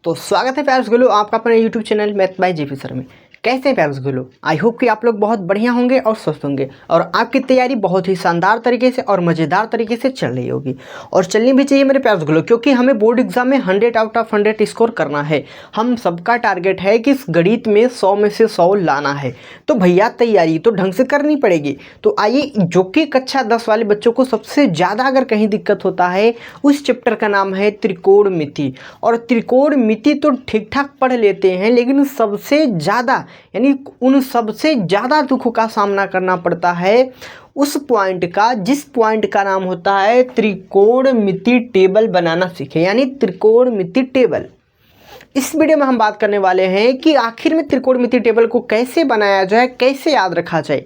तो स्वागत है प्यारे गुलो आपका अपने YouTube channel math bye JP sir में। कैसे हैं प्यारे गुलो? आई होप कि आप लोग बहुत बढ़िया होंगे और स्वस्थ होंगे और आपकी तैयारी बहुत ही शानदार तरीके से और मज़ेदार तरीके से चल रही होगी और चलनी भी चाहिए मेरे प्यारे गुलो, क्योंकि हमें बोर्ड एग्जाम में 100 आउट ऑफ 100 स्कोर करना है। हम सबका टारगेट है कि इस गणित में 100 में से 100 लाना है। तो भैया तैयारी तो ढंग से करनी पड़ेगी। तो आइए, जो कि कक्षा 10 वाले बच्चों को सबसे ज़्यादा अगर कहीं दिक्कत होता है, उस चैप्टर का नाम है त्रिकोणमिति। और त्रिकोणमिति तो ठीक ठाक पढ़ लेते हैं, लेकिन सबसे ज़्यादा यानी उन सबसे ज़्यादा दुखों का सामना करना पड़ता है उस पॉइंट का, जिस पॉइंट का नाम होता है त्रिकोणमिति टेबल बनाना सीखे, यानी त्रिकोणमिति टेबल। इस वीडियो में हम बात करने वाले हैं कि आखिर में त्रिकोणमिति टेबल को कैसे बनाया जाए, कैसे याद रखा जाए।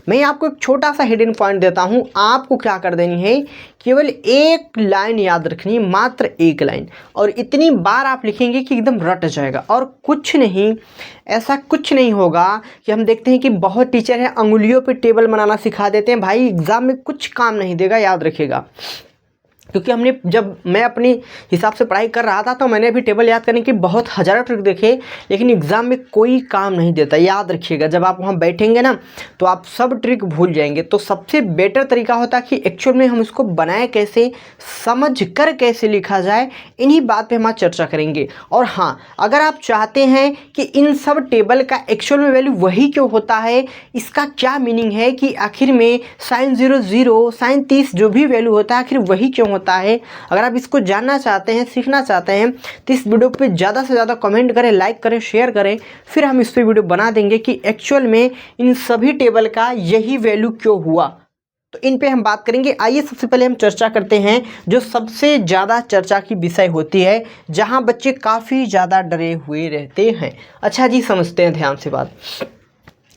मैं आपको एक छोटा सा हिडन पॉइंट देता हूं। आपको क्या कर देनी है, केवल एक लाइन याद रखनी है, मात्र एक लाइन, और इतनी बार आप लिखेंगे कि एकदम रट जाएगा और कुछ नहीं, ऐसा कुछ नहीं होगा कि हम देखते हैं कि बहुत टीचर हैं अंगुलियों पे टेबल बनाना सिखा देते हैं। भाई एग्जाम में कुछ काम नहीं देगा, याद रखिएगा। क्योंकि जब मैं अपनी हिसाब से पढ़ाई कर रहा था तो मैंने भी टेबल याद करने के बहुत हज़ारों ट्रिक देखे, लेकिन एग्ज़ाम में कोई काम नहीं देता। याद रखिएगा, जब आप वहाँ बैठेंगे ना तो आप सब ट्रिक भूल जाएंगे। तो सबसे बेटर तरीका होता है कि एक्चुअल में हम इसको बनाए कैसे, समझ कर कैसे लिखा जाए, इन्हीं बात पे हम आज चर्चा करेंगे। और हाँ, अगर आप चाहते हैं कि इन सब टेबल का एक्चुअल में वैल्यू वही क्यों होता है, इसका क्या मीनिंग है कि आखिर में sin 0 0, sin 30 जो भी वैल्यू होता है आखिर वही क्यों होता है, अगर आप इसको जानना चाहते हैं, सीखना चाहते हैं, तो इस वीडियो पे ज़्यादा से ज़्यादा कमेंट करें, लाइक करें, शेयर करें। फिर हम इस पे वीडियो बना देंगे कि एक्चुअल में इन सभी टेबल का यही वैल्यू क्यों हुआ। तो इन पे हम बात करेंगे। आइए सबसे पहले हम चर्चा करते हैं जो सबसे ज़्यादा चर्चा की विषय होती है, जहाँ बच्चे काफ़ी ज़्यादा डरे हुए रहते हैं। अच्छा जी, समझते हैं ध्यान से बात।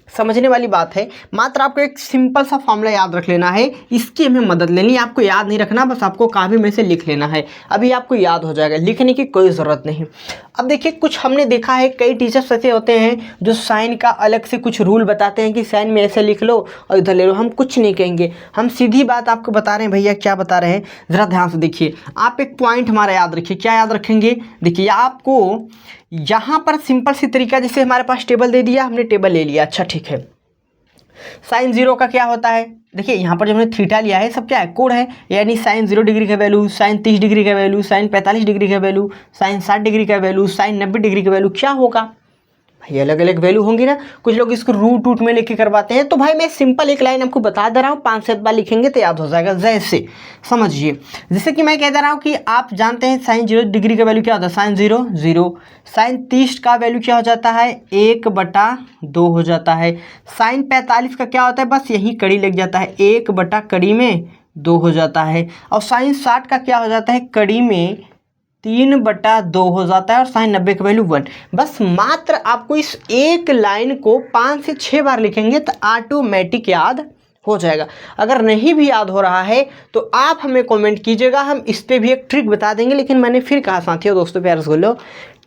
समझने वाली बात है, मात्र आपको एक सिंपल सा फॉर्मूला याद रख लेना है, इसकी हमें मदद लेनी है। आपको याद नहीं रखना, बस आपको कॉपी में से लिख लेना है। अभी आपको याद हो जाएगा, लिखने की कोई ज़रूरत नहीं। अब देखिए, कुछ हमने देखा है कई टीचर्स ऐसे होते हैं जो साइन का अलग से कुछ रूल बताते हैं कि साइन में ऐसे लिख लो और इधर ले लो। हम कुछ नहीं कहेंगे, हम सीधी बात आपको बता रहे हैं। भैया क्या बता रहे हैं, ज़रा ध्यान से देखिए। आप एक पॉइंट हमारा याद रखिए। क्या याद रखेंगे? देखिए, आपको यहाँ पर सिंपल सी तरीका, जैसे हमारे पास टेबल दे दिया, हमने टेबल ले लिया। अच्छा ठीक है, साइन 0 का क्या होता है? देखिए यहाँ पर जो हमने थीटा लिया है सब क्या है, कोण है। यानी साइन 0 डिग्री का वैल्यू, साइन 30 डिग्री का वैल्यू, साइन 45 डिग्री का वैल्यू, साइन 60 डिग्री का वैल्यू, साइन 90 डिग्री का वैल्यू क्या होगा भाई? अलग अलग वैल्यू होंगी ना। कुछ लोग इसको रूट रूट में लेके करवाते हैं। तो भाई मैं सिंपल एक लाइन आपको बता दे रहा हूँ, 5-7 बार लिखेंगे तो याद हो जाएगा। जैसे समझिए, जैसे कि मैं कह दे रहा हूँ कि आप जानते हैं साइन 0 डिग्री का वैल्यू क्या होता है, साइन 0 0। साइन 30 का वैल्यू क्या हो जाता है, 1/2 हो जाता है। साइन 45 का क्या होता है, बस यही कड़ी लग जाता है, 1/कड़ी में 2 हो जाता है। और साइन 60 का क्या हो जाता है, कड़ी में 3/2 हो जाता है। और साइन 90 का वैल्यू 1। बस मात्र आपको इस एक लाइन को 5 से 6 बार लिखेंगे तो ऑटोमेटिक याद हो जाएगा। अगर नहीं भी याद हो रहा है तो आप हमें कमेंट कीजिएगा, हम इस पे भी एक ट्रिक बता देंगे। लेकिन मैंने फिर कहा साथियों, दोस्तों, प्यारे बोलो,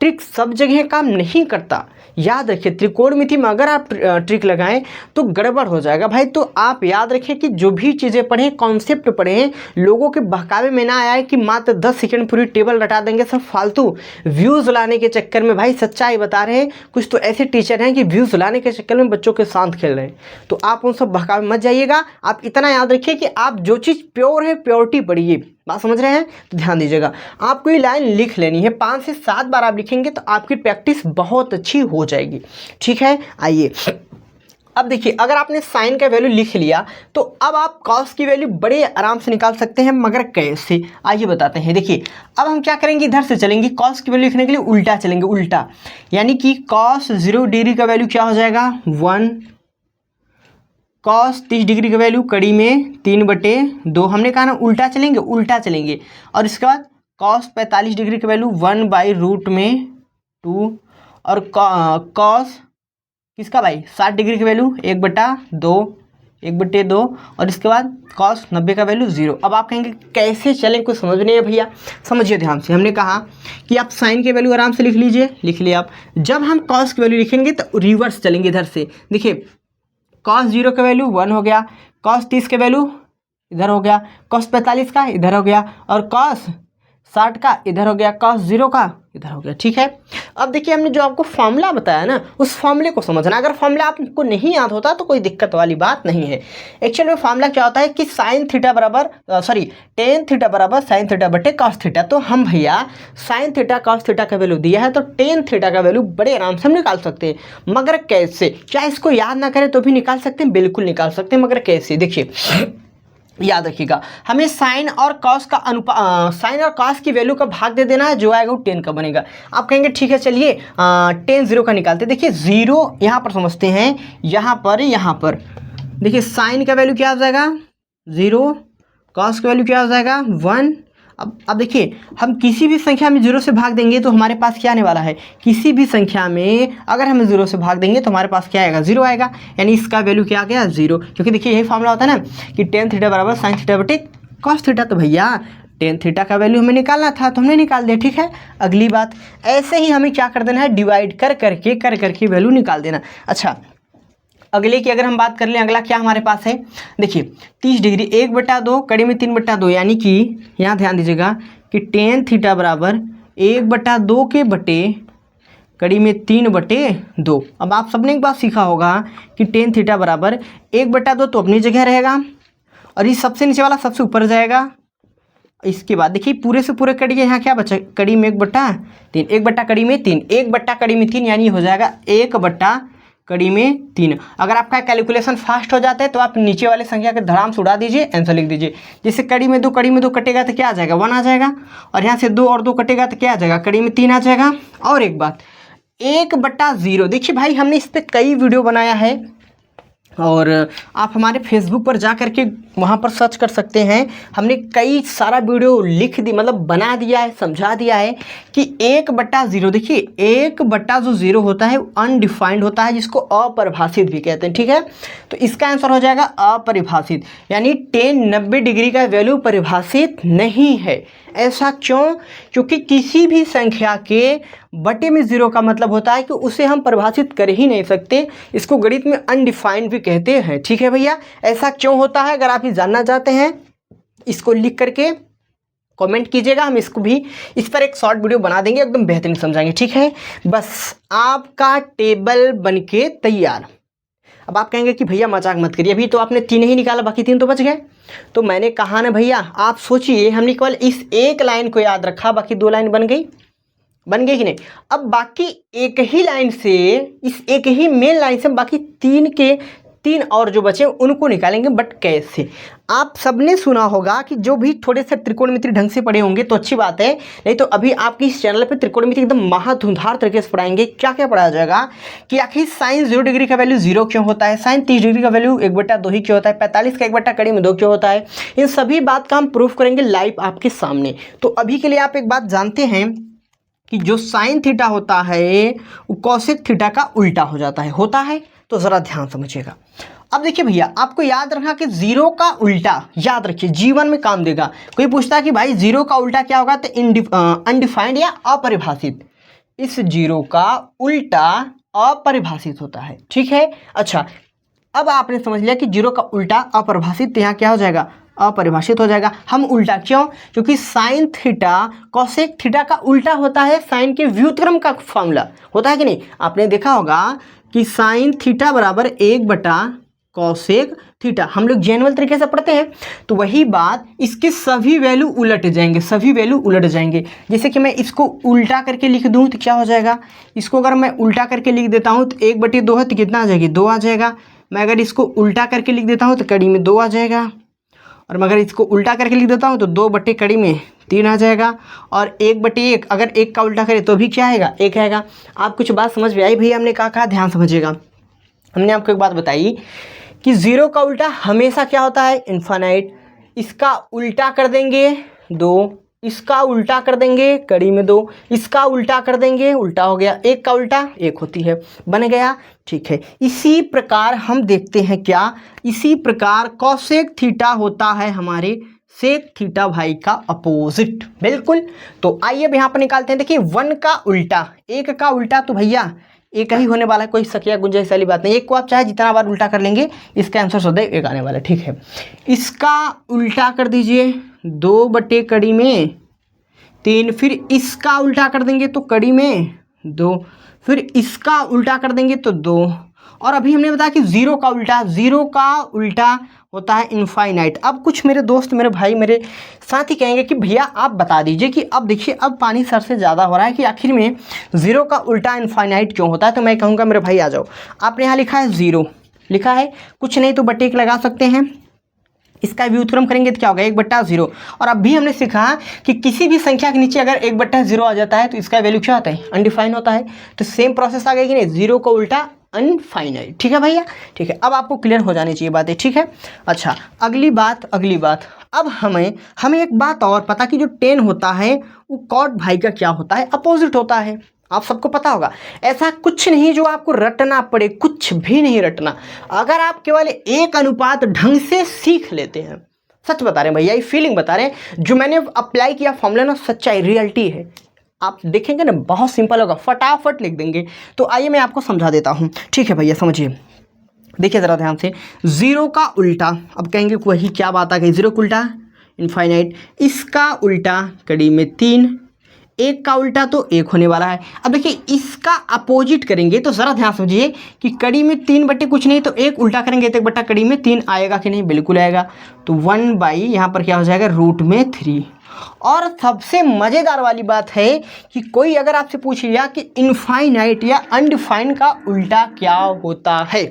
ट्रिक सब जगह काम नहीं करता। याद रखिए, त्रिकोणमिति में अगर आप ट्रिक लगाएं तो गड़बड़ हो जाएगा भाई। तो आप याद रखें कि जो भी चीज़ें पढ़ें, कॉन्सेप्ट पढ़ें, लोगों के बहकावे में ना आए कि मात्र 10 सेकंड पूरी टेबल रटा देंगे सब फालतू व्यूज़ लाने के चक्कर में। भाई सच्चाई बता रहे हैं, कुछ तो ऐसे टीचर हैं कि व्यूज़ लाने के चक्कर में बच्चों के साथ खेल रहे हैं। तो आप उन सब बहकावे मत जाइएगा। आप इतना याद रखिए कि आप जो चीज़ प्योर है, प्योरिटी पढ़िए। बात समझ रहे हैं? तो ध्यान दीजिएगा, आपको ये लाइन लिख लेनी है। 5 से 7 बार आप लिखेंगे तो आपकी प्रैक्टिस बहुत अच्छी हो जाएगी। ठीक है, आइए अब देखिए, अगर आपने साइन का वैल्यू लिख लिया तो अब आप कॉस की वैल्यू बड़े आराम से निकाल सकते हैं। मगर कैसे, आइए बताते हैं। देखिए, अब हम क्या करेंगे, इधर से चलेंगे, कॉस की वैल्यू लिखने के लिए उल्टा चलेंगे, उल्टा। यानी कि कॉस 0 डिग्री का वैल्यू क्या हो जाएगा, 1। कॉस 30 डिग्री का वैल्यू कड़ी में 3/2। हमने कहा ना उल्टा चलेंगे, उल्टा चलेंगे। और इसके बाद कॉस 45 डिग्री का वैल्यू 1/√2। और कॉस किसका भाई, 60 डिग्री का वैल्यू 1/2। और इसके बाद कॉस 90 का वैल्यू 0। अब आप कहेंगे कैसे चलें, कुछ समझ नहीं है भैया। समझिए ध्यान से, हमने कहा कि आप साइन के वैल्यू आराम से लिख लीजिए, लिख लिया आप। जब हम कॉस की वैल्यू लिखेंगे तो रिवर्स चलेंगे इधर से। देखिए, कॉस 0 का वैल्यू 1 हो गया, कॉस 30 का वैल्यू इधर हो गया, कॉस 45 का इधर हो गया, और कॉस 60 का, इधर हो गया cos 0 का, इधर हो गया। ठीक है, अब देखिए हमने जो आपको फॉर्मूला बताया ना, उस फॉर्मूले को समझना। अगर फॉर्मूला आपको नहीं याद होता तो कोई दिक्कत वाली बात नहीं है। एक्चुअली में फॉर्मूला क्या होता है कि साइन थीटा बराबर टेन थीटा बराबर साइन थीटा बटे कॉस थीटा। तो हम भैया साइन थीटा कॉस थीटा का वैल्यू दिया है तो टेन थीटा का वैल्यू बड़े आराम से हम निकाल सकते हैं। मगर कैसे? क्या इसको याद ना करें तो भी निकाल सकते हैं? बिल्कुल निकाल सकते हैं, मगर कैसे? देखिए याद रखिएगा, हमें साइन और कॉस का साइन और कॉस की वैल्यू का भाग दे देना है, जो आएगा वो 10 का बनेगा। आप कहेंगे ठीक है चलिए 10 0 का निकालते। देखिए 0 यहाँ पर समझते हैं, यहाँ पर देखिए साइन का वैल्यू क्या आ जाएगा 0, कॉस का वैल्यू क्या आ जाएगा 1। अब देखिए हम किसी भी संख्या में 0 से भाग देंगे तो हमारे पास क्या आने वाला है, किसी भी संख्या में अगर हम 0 से भाग देंगे तो हमारे पास क्या आएगा 0 आएगा, यानी इसका वैल्यू क्या आ गया 0। क्योंकि देखिए यही फॉर्मूला होता है ना कि टेन थीटा बराबर साइन थीटा बटे कॉस थीटा। तो भैया टेन थीटा का वैल्यू हमें निकालना था तो हमने निकाल दिया। ठीक है, अगली बात ऐसे ही हमें क्या कर देना है, डिवाइड कर करके वैल्यू निकाल देना। अच्छा अगले की अगर हम बात कर लें, अगला क्या हमारे पास है, देखिए 30 डिग्री 1/2 कड़ी में 3/2, यानी कि यहाँ ध्यान दीजिएगा कि टेन थीटा बराबर 1/2 के बटे कड़ी में 3/2। अब आप सबने एक बात सीखा होगा कि टेन थीटा बराबर 1/2 तो अपनी जगह रहेगा और ये सबसे नीचे वाला सबसे ऊपर जाएगा। इसके बाद देखिए पूरे से पूरे कड़ी यहाँ क्या बचा, कड़ी में 1/3, 1 कड़ी में 3, 1 कड़ी में 3, यानी हो जाएगा 1 कड़ी में 3। अगर आपका कैलकुलेशन फास्ट हो जाता है तो आप नीचे वाले संख्या के धड़ाम से उड़ा दीजिए, आंसर लिख दीजिए। जैसे कड़ी में 2 कटेगा तो क्या आ जाएगा 1 आ जाएगा, और यहाँ से 2 और 2 कटेगा तो क्या आ जाएगा, कड़ी में 3 आ जाएगा। और एक बात 1/0, देखिए भाई हमने इस पर कई वीडियो बनाया है और आप हमारे फेसबुक पर जा कर के वहाँ पर सर्च कर सकते हैं। हमने कई सारा वीडियो लिख दी, मतलब बना दिया है, समझा दिया है कि 1/0, देखिए 1/0 होता है अनडिफाइंड होता है, जिसको अपरिभाषित भी कहते हैं। ठीक है, तो इसका आंसर हो जाएगा अपरिभाषित, यानी टेन 90 डिग्री का वैल्यू परिभाषित नहीं है। ऐसा क्यों? क्योंकि किसी भी संख्या के बटे में 0 का मतलब होता है कि उसे हम परिभाषित कर ही नहीं सकते, इसको गणित में अनडिफाइंड भी कहते हैं। ठीक है भैया, ऐसा क्यों होता है? अगर आप ये जानना चाहते हैं इसको लिख करके कमेंट कीजिएगा, हम इसको भी इस पर एक शॉर्ट वीडियो बना देंगे, एकदम बेहतरीन समझाएंगे। ठीक है, बस आपका टेबल बनके तैयार। अब आप कहेंगे कि भैया मजाक मत करिए, अभी तो आपने 3 ही निकाला, बाकी 3 तो बच गए। तो मैंने कहा ना भैया, आप सोचिए हमने केवल इस एक लाइन को याद रखा, बाकी 2 लाइन बन गई कि नहीं। अब बाकी एक ही लाइन से, इस एक ही मेन लाइन से बाकी 3 और जो बचे उनको निकालेंगे। बट कैसे? आप सबने सुना होगा कि जो भी थोड़े से त्रिकोणमिति ढंग से पढ़े होंगे तो अच्छी बात है, नहीं तो अभी आपकी इस चैनल पे त्रिकोणमिति एकदम महाधुंधार तरीके से पढ़ाएंगे। क्या क्या पढ़ाया जाएगा कि आखिर साइन 0 डिग्री का वैल्यू 0 क्यों होता है, साइन 30 डिग्री का वैल्यू 1/2 ही क्यों होता है, 45 का 1 कड़ी में 2 क्यों होता है। इन सभी बात का हम प्रूफ करेंगे लाइव आपके सामने। तो अभी के लिए आप एक बात जानते हैं कि जो साइन थीटा होता है वो कॉसेक थीटा का उल्टा हो जाता है, होता है। तो ज़रा ध्यान समझिएगा। अब देखिए भैया, आपको याद रखना कि 0 का उल्टा याद रखिए, जीवन में काम देगा। कोई पूछता है कि भाई 0 का उल्टा क्या होगा, तो अनडिफाइंड या अपरिभाषित। इस 0 का उल्टा अपरिभाषित होता है। ठीक है, अच्छा अब आपने समझ लिया कि 0 का उल्टा अपरिभाषित, तो यहाँ क्या हो जाएगा, अपरिभाषित हो जाएगा। हम उल्टा क्यों? क्योंकि साइन थीटा कॉसेक थीटा का उल्टा होता है साइन के व्युत्क्रम का फॉर्मूला, होता है कि नहीं। आपने देखा होगा कि साइन थीटा बराबर 1/कॉसेक थीटा, हम लोग जनरल तरीके से पढ़ते हैं। तो वही बात, इसके सभी वैल्यू उलट जाएंगे, जैसे कि मैं इसको उल्टा करके लिख दूं तो क्या हो जाएगा, इसको अगर मैं उल्टा करके लिख देता हूं तो 1/2 है तो कितना आ जाएगी, 2 आ जाएगा। मैं अगर इसको उल्टा करके लिख देता हूं तो कड़ी में 2 आ जाएगा, और मैं अगर इसको उल्टा करके लिख देता हूँ तो 2 कड़ी में 3 आ जाएगा, और 1/1 अगर 1 का उल्टा करें तो भी क्या आएगा, 1 आएगा। आप कुछ बात समझ में आई भैया? हमने कहा ध्यान समझिएगा। हमने आपको एक बात बताई कि 0 का उल्टा हमेशा क्या होता है, इन्फानाइट। इसका उल्टा कर देंगे 2, इसका उल्टा कर देंगे कड़ी में 2, इसका उल्टा कर देंगे, उल्टा हो गया। 1 का उल्टा 1 होती है, बन गया। ठीक है, इसी प्रकार हम देखते हैं क्या, इसी प्रकार कॉसेक थीटा होता है हमारे सेक थीटा भाई का अपोजिट, बिल्कुल। तो आइए अब यहाँ पर निकालते हैं। देखिए 1 का उल्टा, 1 का उल्टा तो भैया 1 ही होने वाला है, कोई शक या गुंजाइश वाली बात नहीं। 1 को आप चाहे जितना बार उल्टा कर लेंगे इसका आंसर सदैव 1 आने वाला है। ठीक है, इसका उल्टा कर दीजिए 2 कड़ी में 3, फिर इसका उल्टा कर देंगे तो कड़ी में 2, फिर इसका उल्टा कर देंगे तो 2, और अभी हमने बताया कि ज़ीरो का उल्टा होता है इनफाइनाइट। अब कुछ मेरे दोस्त, मेरे भाई, मेरे साथी कहेंगे कि भैया आप बता दीजिए कि अब देखिए अब पानी सर से ज़्यादा हो रहा है कि आखिर में ज़ीरो का उल्टा इनफाइनाइट क्यों होता है। तो मैं कहूँगा मेरे भाई आ जाओ, आपने यहाँ लिखा है 0 लिखा है, कुछ नहीं तो बटे 1 लगा सकते हैं, इसका व्युत्क्रम करेंगे तो क्या होगा 1/0। और अभी हमने सीखा कि किसी भी संख्या के नीचे अगर 1/0 आ जाता है तो इसका वैल्यू क्या होता है, अनडिफाइन होता है। तो सेम प्रोसेस आ गई कि नहीं, 0 का उल्टा अनफाइनाइट। ठीक है भैया, ठीक है, अब आपको क्लियर हो जानी चाहिए बातें। ठीक है, अच्छा अगली बात अब हमें एक बात और पता कि जो 10 होता है वो कॉट भाई का क्या होता है, अपोजिट होता है। आप सबको पता होगा, ऐसा कुछ नहीं जो आपको रटना पड़े, कुछ भी नहीं रटना। अगर आप केवल एक अनुपात ढंग से सीख लेते हैं, सच बता रहे हैं भैया, ये फीलिंग बता रहे हैं, जो मैंने अप्लाई किया फॉर्मूला ना सच्चाई रियलिटी है। आप देखेंगे ना बहुत सिंपल होगा, फटाफट लिख देंगे। तो आइए मैं आपको समझा देता हूँ। ठीक है भैया, समझिए, देखिए ज़रा ध्यान से, 0 का उल्टा, अब कहेंगे वही क्या बात आ गई, 0 का उल्टा इनफाइनाइट, इसका उल्टा कड़ी में 3, 1 का उल्टा तो 1 होने वाला है। अब देखिए इसका अपोजिट करेंगे तो ज़रा ध्यान समझिए कि कड़ी में 3 बटे कुछ नहीं तो 1 उल्टा करेंगे तो 1 बटा कड़ी में 3 आएगा कि नहीं, बिल्कुल आएगा। तो 1/, यहाँ पर क्या हो जाएगा √3। और सबसे मज़ेदार वाली बात है कि कोई अगर आपसे पूछेगा कि इनफाइनाइट या अनडिफाइंड का उल्टा क्या होता है,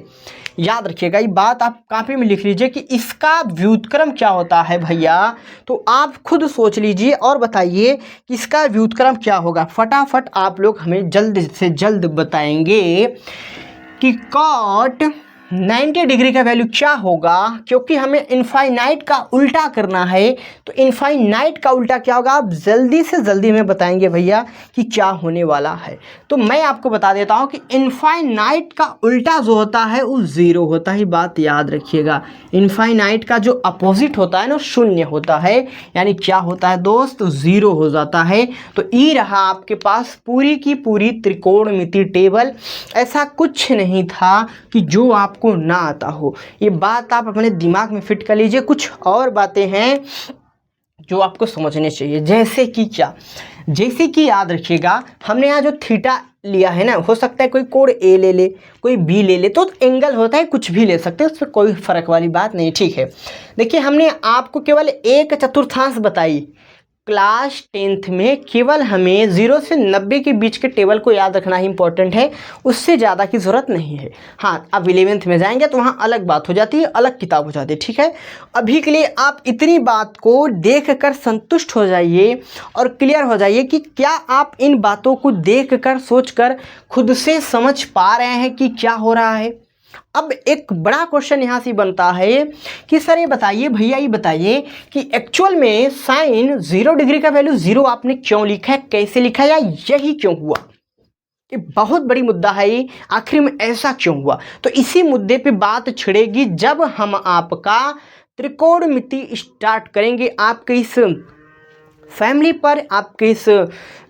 याद रखिएगा ये बात, आप कॉपी में लिख लीजिए कि इसका व्युत्क्रम क्या होता है भैया। तो आप खुद सोच लीजिए और बताइए कि इसका व्युत्क्रम क्या होगा। फटाफट आप लोग हमें जल्द से जल्द बताएंगे कि कॉट 90 डिग्री का वैल्यू क्या होगा, क्योंकि हमें इनफाइनाइट का उल्टा करना है। तो इनफाइनाइट का उल्टा क्या होगा, आप जल्दी से जल्दी में बताएंगे भैया कि क्या होने वाला है। तो मैं आपको बता देता हूं कि इनफाइनाइट का उल्टा जो होता है वो 0 होता है, बात याद रखिएगा। इनफाइनाइट का जो अपोजिट होता है ना, शून्य होता है, यानी क्या होता है दोस्त, 0 हो जाता है। तो ये रहा आपके पास पूरी की पूरी त्रिकोणमिति टेबल। ऐसा कुछ नहीं था कि जो आपको ना आता हो, ये बात आप अपने दिमाग में फिट कर लीजिए। कुछ और बातें हैं जो आपको समझने चाहिए, जैसे कि क्या, जैसे कि याद रखिएगा हमने यहाँ जो थीटा लिया है ना, हो सकता है कोई कोण ए ले ले, कोई बी ले ले, तो एंगल होता है, कुछ भी ले सकते हैं, उसमें कोई फर्क वाली बात नहीं। ठीक है, देखिए हमने आपको केवल 1/4 बताई। क्लास 10th में केवल हमें 0 से 90 के बीच के टेबल को याद रखना ही इंपॉर्टेंट है, उससे ज़्यादा की ज़रूरत नहीं है। हाँ, अब 11th में जाएंगे तो वहाँ अलग बात हो जाती है, अलग किताब हो जाती है। ठीक है, अभी के लिए आप इतनी बात को देखकर संतुष्ट हो जाइए और क्लियर हो जाइए कि क्या आप इन बातों को देखकर सोचकर खुद से समझ पा रहे हैं कि क्या हो रहा है। अब एक बड़ा क्वेश्चन यहाँ से बनता है कि सर ये बताइए भैया, ये बताइए कि एक्चुअल में साइन 0 डिग्री का वैल्यू 0 आपने क्यों लिखा है, कैसे लिखा है, या यही क्यों हुआ। ये बहुत बड़ी मुद्दा है, ये आखिर में ऐसा क्यों हुआ। तो इसी मुद्दे पे बात छिड़ेगी जब हम आपका त्रिकोणमिति स्टार्ट करेंगे आपके इस फैमिली पर, आपके इस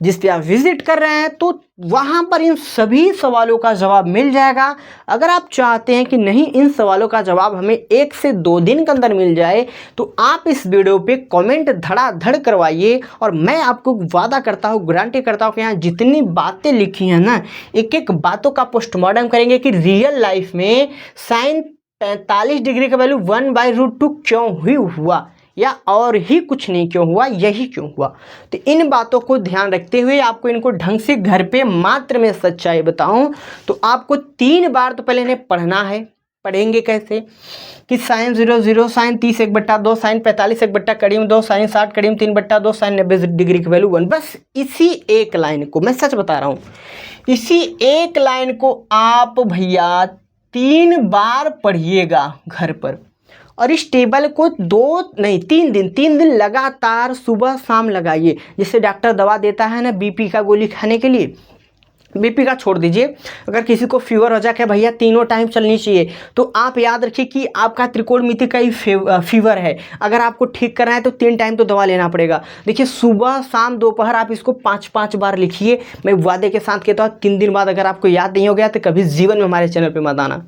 जिस पे आप विजिट कर रहे हैं, तो वहाँ पर इन सभी सवालों का जवाब मिल जाएगा। अगर आप चाहते हैं कि नहीं इन सवालों का जवाब हमें 1 से 2 दिन के अंदर मिल जाए, तो आप इस वीडियो पे कमेंट धड़ाधड़ करवाइए। और मैं आपको वादा करता हूँ, गारंटी करता हूँ कि यहाँ जितनी बातें लिखी हैं ना, एक एक बातों का पोस्टमार्टम करेंगे कि रियल लाइफ में साइन 45 डिग्री का वैल्यू 1/√2 क्यों ही हुआ, या और ही कुछ नहीं क्यों हुआ, यही क्यों हुआ। तो इन बातों को ध्यान रखते हुए आपको इनको ढंग से घर पे, मात्र मैं सच्चाई बताऊं तो आपको 3 बार तो पहले इन्हें पढ़ना है। पढ़ेंगे कैसे कि sine 0 0, sine 30 1/2, sine 45 1/2, sine 60 3/2, sine 90 degree की वैल्यू 1। बस इसी एक लाइन को, मैं सच बता रहा हूँ, इसी एक लाइन को आप भैया 3 बार पढ़िएगा घर पर। और इस टेबल को 3 दिन लगातार सुबह शाम लगाइए। जैसे डॉक्टर दवा देता है ना बीपी का गोली खाने के लिए, बीपी का छोड़ दीजिए, अगर किसी को फीवर हो जाए भैया 3 टाइम चलनी चाहिए, तो आप याद रखिए कि आपका त्रिकोणमिति का ही फीवर है, अगर आपको ठीक करना है तो 3 टाइम तो दवा लेना पड़ेगा। देखिए सुबह शाम दोपहर आप इसको 5-5 बार लिखिए। मैं वादे के साथ कहता हूँ 3 दिन बाद अगर आपको याद नहीं हो गया तो कभी जीवन में हमारे चैनल पर मत आना।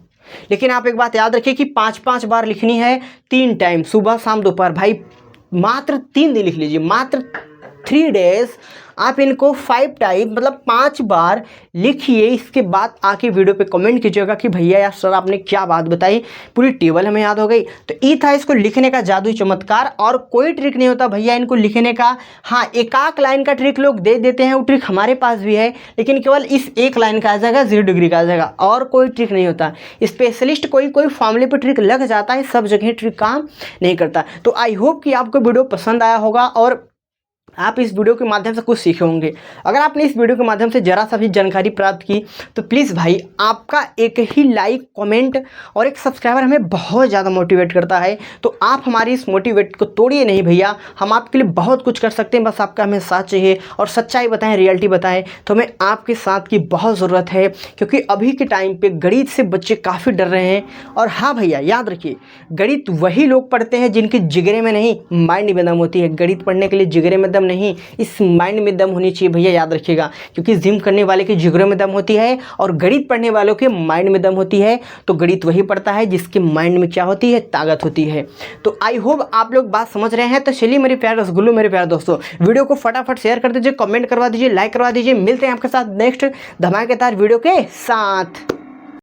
लेकिन आप एक बात याद रखिए कि 5-5 बार लिखनी है, 3 टाइम, सुबह शाम दोपहर। भाई मात्र 3 दिन लिख लीजिए, मात्र 3 डेज आप इनको 5 टाइम मतलब 5 बार लिखिए। इसके बाद आके वीडियो पे कमेंट कीजिएगा कि भैया यार सर आपने क्या बात बताई, पूरी टेबल हमें याद हो गई। तो ये था इसको लिखने का जादुई चमत्कार, और कोई ट्रिक नहीं होता भैया इनको लिखने का। हाँ, एक लाइन का ट्रिक लोग दे देते हैं, वो ट्रिक हमारे पास भी है, लेकिन केवल इस एक लाइन का आ जाएगा, 0 डिग्री का आ जाएगा, और कोई ट्रिक नहीं होता। स्पेशलिस्ट कोई फॉर्मूले पर ट्रिक लग जाता है, सब जगह ट्रिक काम नहीं करता। तो आई होप कि आपको वीडियो पसंद आया होगा और आप इस वीडियो के माध्यम से कुछ सीखे होंगे। अगर आपने इस वीडियो के माध्यम से ज़रा सा भी जानकारी प्राप्त की तो प्लीज़ भाई आपका एक ही लाइक, कमेंट और एक सब्सक्राइबर हमें बहुत ज़्यादा मोटिवेट करता है। तो आप हमारी इस मोटिवेट को तोड़िए नहीं भैया, हम आपके लिए बहुत कुछ कर सकते हैं, बस आपका हमें साथ चाहिए और सच्चाई बताएं, रियलिटी बताएं। तो हमें आपके साथ की बहुत ज़रूरत है, क्योंकि अभी के टाइम पर गणित से बच्चे काफ़ी डर रहे हैं। और हाँ भैया याद रखिए, गणित वही लोग पढ़ते हैं जिनके जिगरे में नहीं माइंड में दम होती है। गणित पढ़ने के लिए जिगरे में दम नहीं, इस माइंड में दम होनी चाहिए भैया, याद रखिएगा। क्योंकि जिम करने वाले के जिगरे में दम होती है और गणित पढ़ने वालों के माइंड में दम होती है। तो गणित वही पढ़ता है जिसके माइंड में क्या होती है, ताकत होती है। तो आई होप आप लोग बात समझ रहे हैं। तो चलिए मेरे प्यारे रसगुल्लो, मेरे प्यारे दोस्तों, वीडियो को फटाफट शेयर कर दीजिए, कमेंट करवा दीजिए, लाइक करवा दीजिए। मिलते हैं आपके साथ नेक्स्ट धमाकेदार वीडियो के साथ।